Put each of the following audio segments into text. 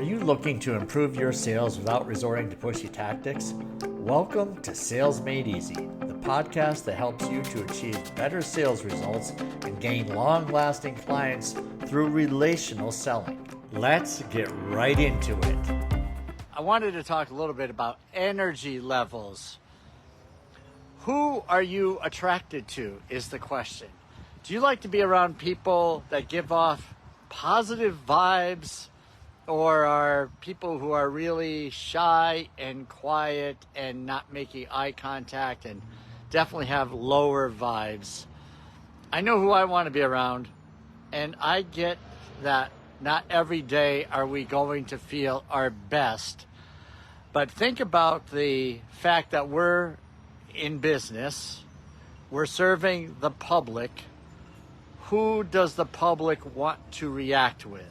Are you looking to improve your sales without resorting to pushy tactics? Welcome to Sales Made Easy, the podcast that helps you to achieve better sales results and gain long-lasting clients through relational selling. Let's get right into it. I wanted to talk a little bit about energy levels. Who are you attracted to is the question. Do you like to be around people that give off positive vibes, or are people who are really shy and quiet and not making eye contact and definitely have lower vibes? I know who I want to be around, and I get that not every day are we going to feel our best. But think about the fact that we're in business, we're serving the public. Who does the public want to react with?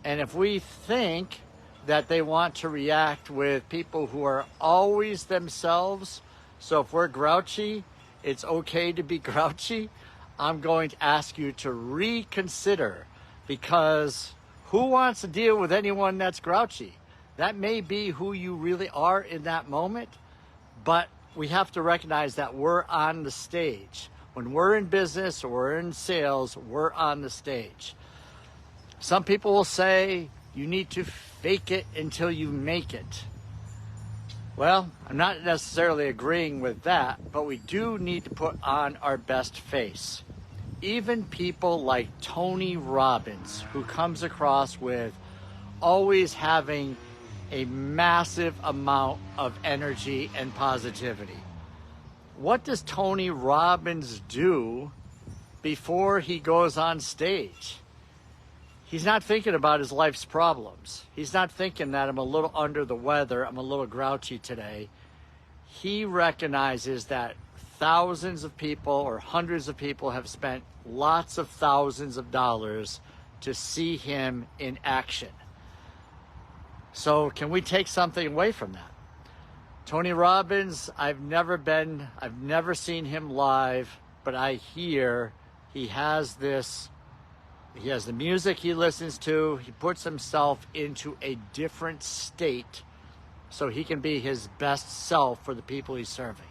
And if we think that they want to react with people who are always themselves, so if we're grouchy, it's okay to be grouchy, I'm going to ask you to reconsider, because who wants to deal with anyone that's grouchy? That may be who you really are in that moment, but we have to recognize that we're on the stage. When we're in business or we're in sales, we're on the stage. Some people will say you need to fake it until you make it. Well, I'm not necessarily agreeing with that, but we do need to put on our best face. Even people like Tony Robbins, who comes across with always having a massive amount of energy and positivity. What does Tony Robbins do before he goes on stage? He's not thinking about his life's problems. He's not thinking that I'm a little under the weather, I'm a little grouchy today. He recognizes that thousands of people or hundreds of people have spent lots of thousands of dollars to see him in action. So can we take something away from that? Tony Robbins, I've never seen him live, but I hear he has the music he listens to. He puts himself into a different state so he can be his best self for the people he's serving.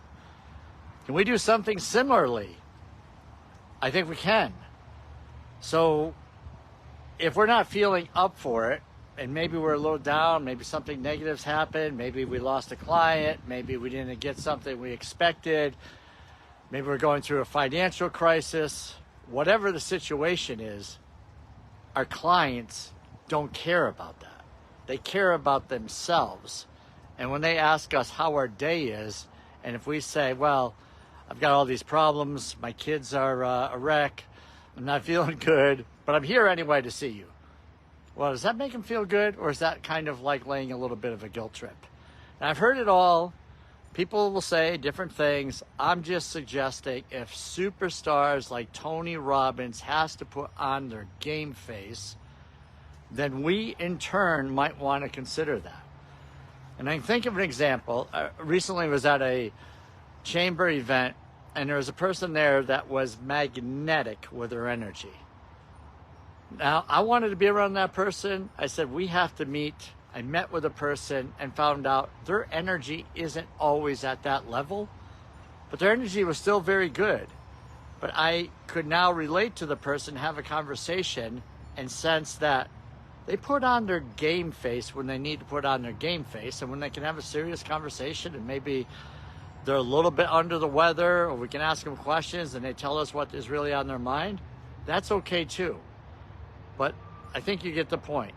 Can we do something similarly? I think we can. So if we're not feeling up for it, and maybe we're a little down, maybe something negative's happened, maybe we lost a client, maybe we didn't get something we expected, maybe we're going through a financial crisis, whatever the situation is, our clients don't care about that. They care about themselves. And when they ask us how our day is, and if we say, well, I've got all these problems, my kids are a wreck, I'm not feeling good, but I'm here anyway to see you. Well, does that make them feel good, or is that kind of like laying a little bit of a guilt trip? And I've heard it all. People will say different things. I'm just suggesting if superstars like Tony Robbins has to put on their game face, then we in turn might want to consider that. And I can think of an example. Recently I was at a chamber event, and there was a person there that was magnetic with her energy. Now, I wanted to be around that person. I said, we have to meet. I met with a person and found out their energy isn't always at that level, but their energy was still very good. But I could now relate to the person, have a conversation, and sense that they put on their game face when they need to put on their game face, and when they can have a serious conversation and maybe they're a little bit under the weather, or we can ask them questions and they tell us what is really on their mind, that's okay too. But I think you get the point.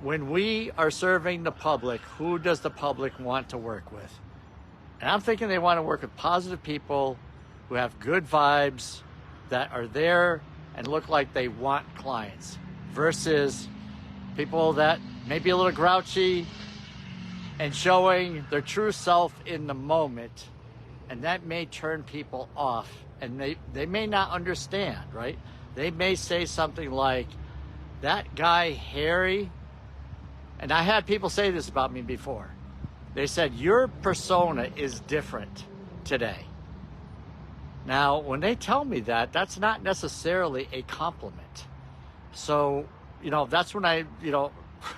When we are serving the public, who does the public want to work with? And I'm thinking they want to work with positive people who have good vibes, that are there and look like they want clients, versus people that may be a little grouchy and showing their true self in the moment. And that may turn people off, and they may not understand, right? They may say something like, that guy Harry, and I had people say this about me before. They said, your persona is different today. Now, when they tell me that, that's not necessarily a compliment. So, that's when I,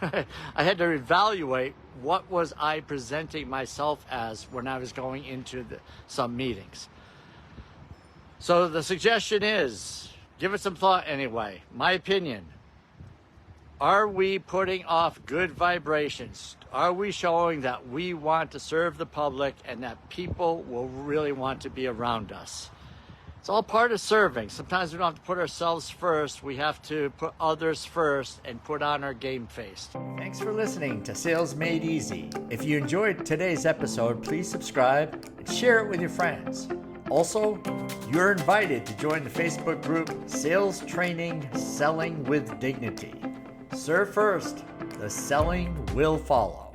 I had to evaluate what was I presenting myself as when I was going into some meetings. So the suggestion is, give it some thought anyway. My opinion, are we putting off good vibrations? Are we showing that we want to serve the public and that people will really want to be around us? It's all part of serving. Sometimes we don't have to put ourselves first. We have to put others first and put on our game face. Thanks for listening to Sales Made Easy. If you enjoyed today's episode, please subscribe and share it with your friends. Also, you're invited to join the Facebook group Sales Training Selling with Dignity. Serve first, the selling will follow.